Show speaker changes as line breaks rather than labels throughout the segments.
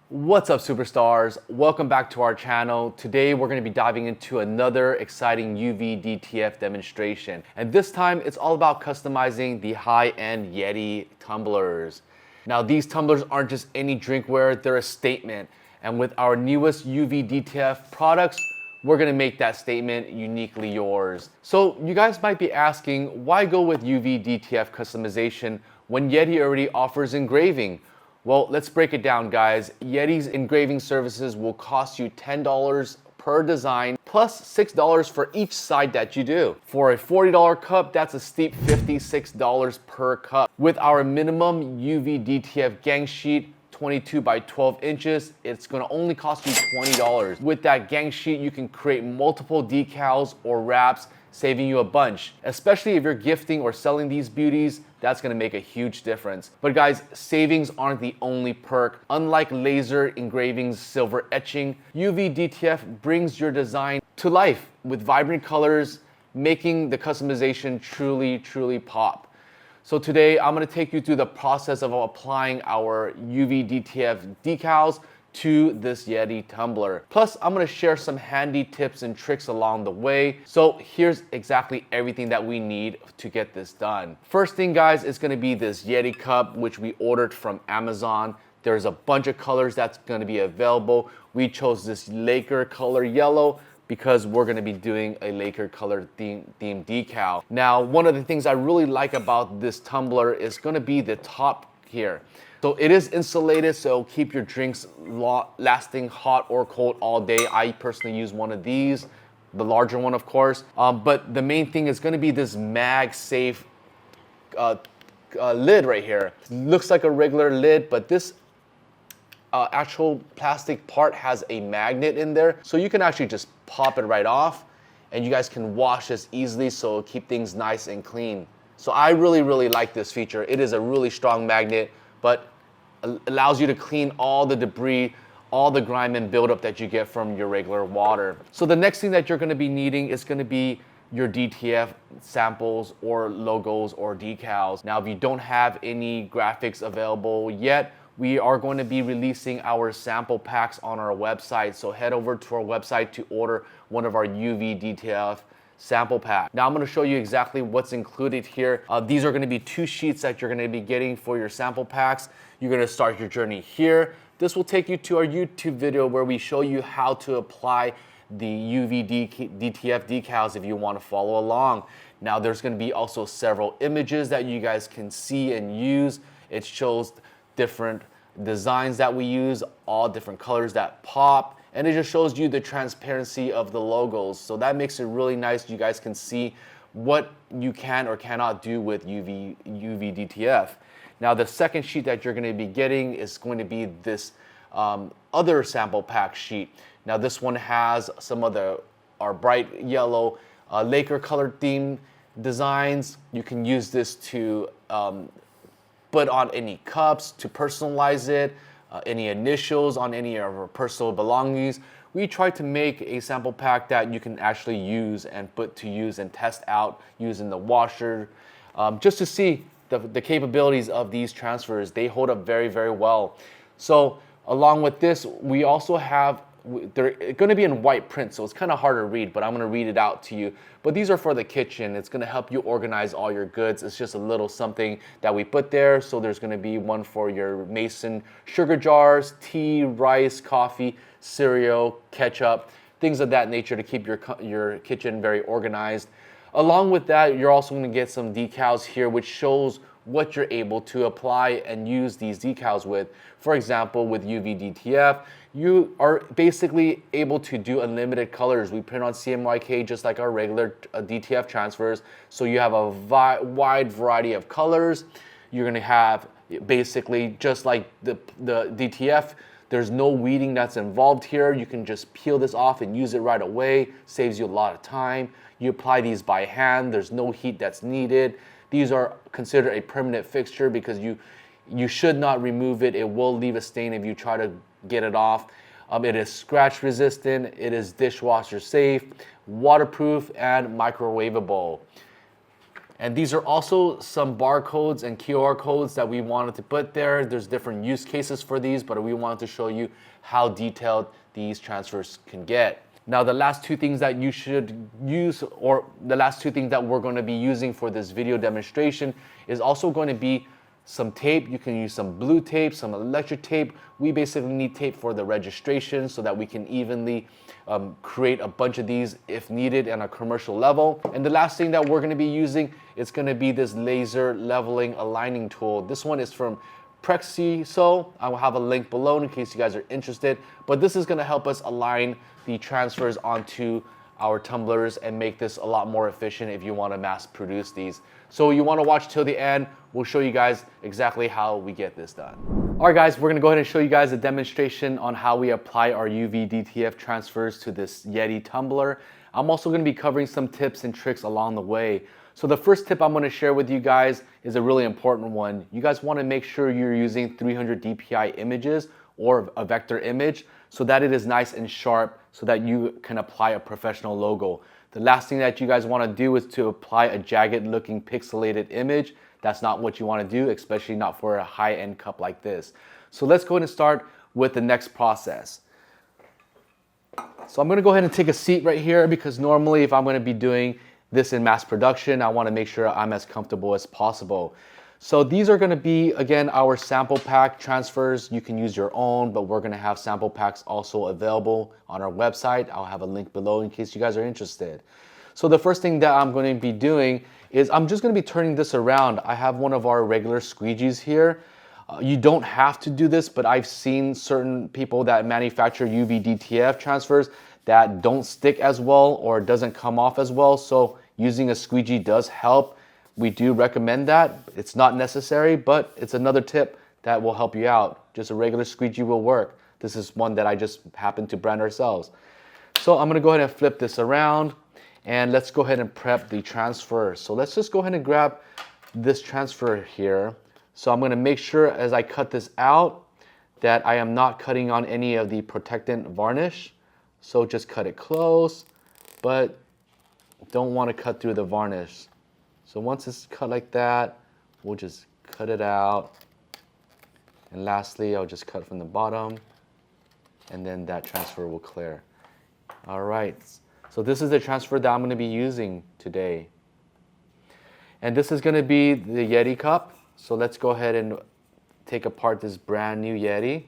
What's up, superstars? Welcome back to our channel. Today we're going to be diving into another exciting UV DTF demonstration, and this time it's all about customizing the high-end YETI tumblers. Now, these tumblers aren't just any drinkware, they're a statement, and with our newest UV DTF products, we're going to make that statement uniquely yours. So you guys might be asking, why go with UV DTF customization when YETI already offers engraving? Well, let's break it down, guys. YETI's engraving services will cost you $10 per design plus $6 for each side that you do. For a $40 cup, that's a steep $56 per cup. With our minimum UV DTF gang sheet, 22 by 12 inches, it's gonna only cost you $20. With that gang sheet, you can create multiple decals or wraps, saving you a bunch. Especially if you're gifting or selling these beauties, that's gonna make a huge difference. But guys, savings aren't the only perk. Unlike laser engraving's silver etching, UV DTF brings your design to life with vibrant colors, making the customization truly pop. So today, I'm gonna take you through the process of applying our UV DTF decals to this YETI tumbler. Plus, I'm gonna share some handy tips and tricks along the way. So here's exactly everything that we need to get this done. First thing, guys, is gonna be this YETI cup, which we ordered from Amazon. There's a bunch of colors that's gonna be available. We chose this Laker color yellow because we're gonna be doing a Laker color theme decal. Now, one of the things I really like about this tumbler is gonna be the top here. So it is insulated, so it'll keep your drinks lasting hot or cold all day. I personally use one of these, the larger one, of course. But the main thing is gonna be this mag-safe lid right here. Looks like a regular lid, but this actual plastic part has a magnet in there, so you can actually just pop it right off, and you guys can wash this easily, so it'll keep things nice and clean. So I really like this feature. It is a really strong magnet, but allows you to clean all the debris, all the grime and buildup that you get from your regular water. So the next thing that you're gonna be needing is gonna be your DTF samples or logos or decals. Now, if you don't have any graphics available yet, we are going to be releasing our sample packs on our website. So head over to our website to order one of our UV DTF sample pack. Now I'm gonna show you exactly what's included here. These are gonna be 2 sheets that you're gonna be getting for your sample packs. You're gonna start your journey here. This will take you to our YouTube video where we show you how to apply the UV DTF decals if you wanna follow along. Now there's gonna be also several images that you guys can see and use. It shows different designs that we use, all different colors that pop, and it just shows you the transparency of the logos. So that makes it really nice. You guys can see what you can or cannot do with UV DTF. Now, the second sheet that you're gonna be getting is going to be this other sample pack sheet. Now, this one has some of our bright yellow Laker colored theme designs. You can use this to put on any cups, to personalize it, any initials on any of our personal belongings. We try to make a sample pack that you can actually use and put to use and test out using the washer, just to see the capabilities of these transfers. They hold up very well. So along with this, we also have, they're going to be in white print, so it's kind of hard to read, but I'm going to read it out to you. But these are for the kitchen. It's going to help you organize all your goods. It's just a little something that we put there. So there's going to be one for your mason sugar jars, tea, rice, coffee, cereal, ketchup, things of that nature to keep your kitchen very organized. Along with that, you're also going to get some decals here, which shows what you're able to apply and use these decals with. For example, with UV DTF, you are basically able to do unlimited colors. We print on CMYK just like our regular DTF transfers. So you have a wide variety of colors. You're gonna have basically just like the DTF, there's no weeding that's involved here. You can just peel this off and use it right away. Saves you a lot of time. You apply these by hand. There's no heat that's needed. These are considered a permanent fixture because you should not remove it. It will leave a stain if you try to get it off. It is scratch resistant. It is dishwasher safe, waterproof, and microwavable. And these are also some barcodes and QR codes that we wanted to put there. There's different use cases for these, but we wanted to show you how detailed these transfers can get. Now, the last two things that you should use, or the last two things that we're going to be using for this video demonstration, is also going to be some tape. You can use some blue tape, some electric tape. We basically need tape for the registration so that we can evenly create a bunch of these if needed on a commercial level. And the last thing that we're going to be using is going to be this laser leveling aligning tool. This one is from PREXISO. I will have a link below in case you guys are interested, but this is going to help us align the transfers onto our tumblers and make this a lot more efficient if you want to mass produce these. So you want to watch till the end. We'll show you guys exactly how we get this done. All right, guys, we're going to go ahead and show you guys a demonstration on how we apply our UV DTF transfers to this YETI tumbler. I'm also going to be covering some tips and tricks along the way. So the first tip I'm going to share with you guys is a really important one. You guys want to make sure you're using 300 DPI images or a vector image so that it is nice and sharp so that you can apply a professional logo. The last thing that you guys want to do is to apply a jagged looking pixelated image. That's not what you want to do, especially not for a high-end cup like this. So let's go ahead and start with the next process. So I'm going to go ahead and take a seat right here because normally if I'm going to be doing this in mass production, I want to make sure I'm as comfortable as possible. So these are going to be, again, our sample pack transfers. You can use your own, but we're going to have sample packs also available on our website. I'll have a link below in case you guys are interested. So the first thing that I'm going to be doing is I'm just going to be turning this around. I have one of our regular squeegees here. You don't have to do this, but I've seen certain people that manufacture UV DTF transfers that don't stick as well or doesn't come off as well. So using a squeegee does help. We do recommend that. It's not necessary, but it's another tip that will help you out. Just a regular squeegee will work. This is one that I just happened to brand ourselves. So I'm going to go ahead and flip this around and let's go ahead and prep the transfer. So let's just go ahead and grab this transfer here. So I'm going to make sure as I cut this out that I am not cutting on any of the protectant varnish. So just cut it close, but don't want to cut through the varnish. So once it's cut like that, we'll just cut it out. And lastly, I'll just cut from the bottom and then that transfer will clear. All right, so this is the transfer that I'm going to be using today. And this is going to be the YETI Cup. So let's go ahead and take apart this brand new YETI.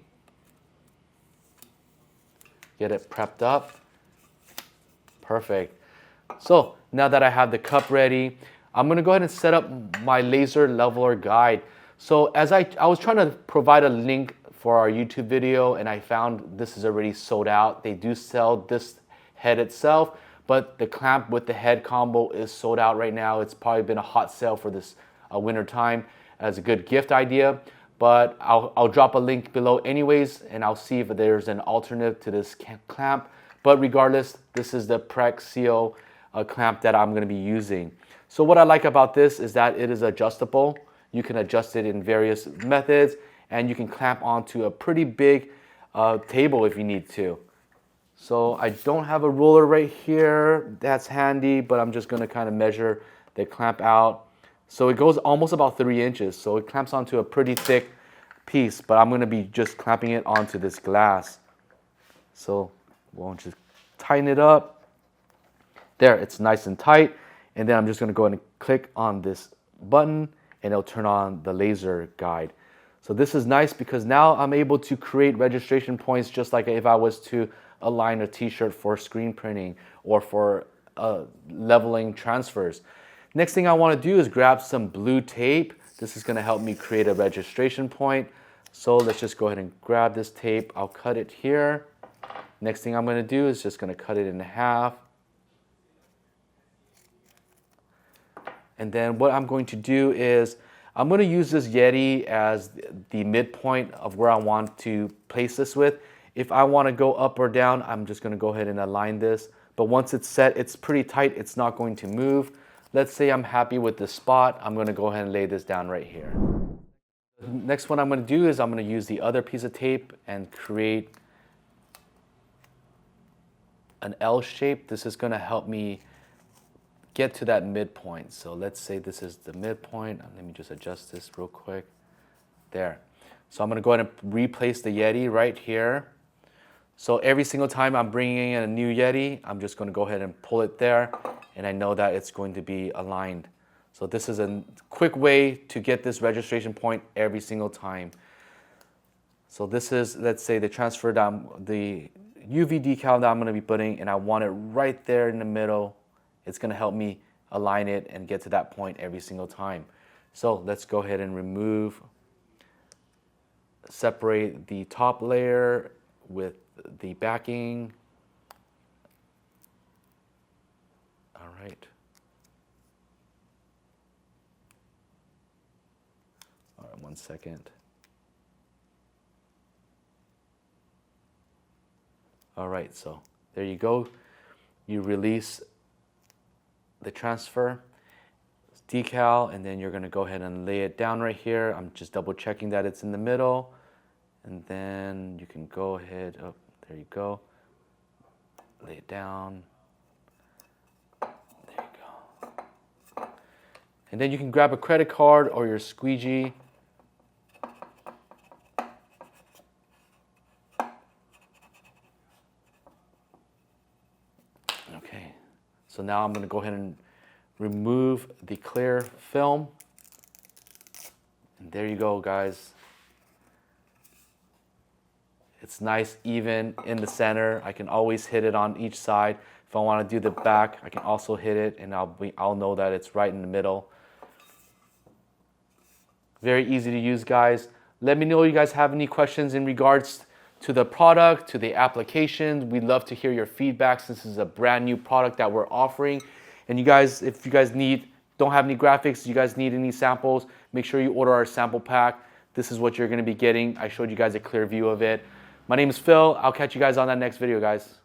Get it prepped up. Perfect. So now that I have the cup ready, I'm going to go ahead and set up my laser leveler guide. So as I was trying to provide a link for our YouTube video and I found this is already sold out. They do sell this head itself, but the clamp with the head combo is sold out right now. It's probably been a hot sale for this winter time as a good gift idea, but I'll drop a link below anyways and I'll see if there's an alternative to this clamp. But regardless, this is the PREXISO clamp that I'm going to be using. So what I like about this is that it is adjustable. You can adjust it in various methods and you can clamp onto a pretty big table if you need to. So I don't have a ruler right here. That's handy, but I'm just going to kind of measure the clamp out. So it goes almost about 3 inches. So it clamps onto a pretty thick piece, but I'm going to be just clamping it onto this glass. So we'll just tighten it up. There, it's nice and tight. And then I'm just going to go ahead and click on this button and it'll turn on the laser guide. So this is nice because now I'm able to create registration points just like if I was to align a t-shirt for screen printing or for leveling transfers. Next thing I want to do is grab some blue tape. This is going to help me create a registration point. So let's just go ahead and grab this tape. I'll cut it here. Next thing I'm going to do is just going to cut it in half. And then what I'm going to do is I'm going to use this YETI as the midpoint of where I want to place this with. If I want to go up or down, I'm just going to go ahead and align this. But once it's set, it's pretty tight. It's not going to move. Let's say I'm happy with this spot. I'm going to go ahead and lay this down right here. Next one I'm going to do is I'm going to use the other piece of tape and create an L shape. This is going to help me get to that midpoint. So let's say this is the midpoint. Let me just adjust this real quick. There. So I'm gonna go ahead and replace the YETI right here. So every single time I'm bringing in a new YETI, I'm just gonna go ahead and pull it there, and I know that it's going to be aligned. So this is a quick way to get this registration point every single time. So this is, let's say, the transfer down, the UV decal that I'm gonna be putting, and I want it right there in the middle. It's gonna help me align it and get to that point every single time. So let's go ahead and separate the top layer with the backing. All right. All right, 1 second. All right, so there you go. You release the transfer decal, and then you're gonna go ahead and lay it down right here. I'm just double checking that it's in the middle, and then you can go ahead, oh, there you go. Lay it down. There you go. And then you can grab a credit card or your squeegee. Okay, so now I'm gonna go ahead and remove the clear film. And there you go, guys. It's nice, even in the center. I can always hit it on each side. If I want to do the back, I can also hit it, and I'll know that it's right in the middle. Very easy to use, guys. Let me know if you guys have any questions in regards to the product, to the application. We'd love to hear your feedback since this is a brand new product that we're offering. And you guys, if you guys don't have any graphics, you guys need any samples, make sure you order our sample pack. This is what you're gonna be getting. I showed you guys a clear view of it. My name is Phil. I'll catch you guys on that next video, guys.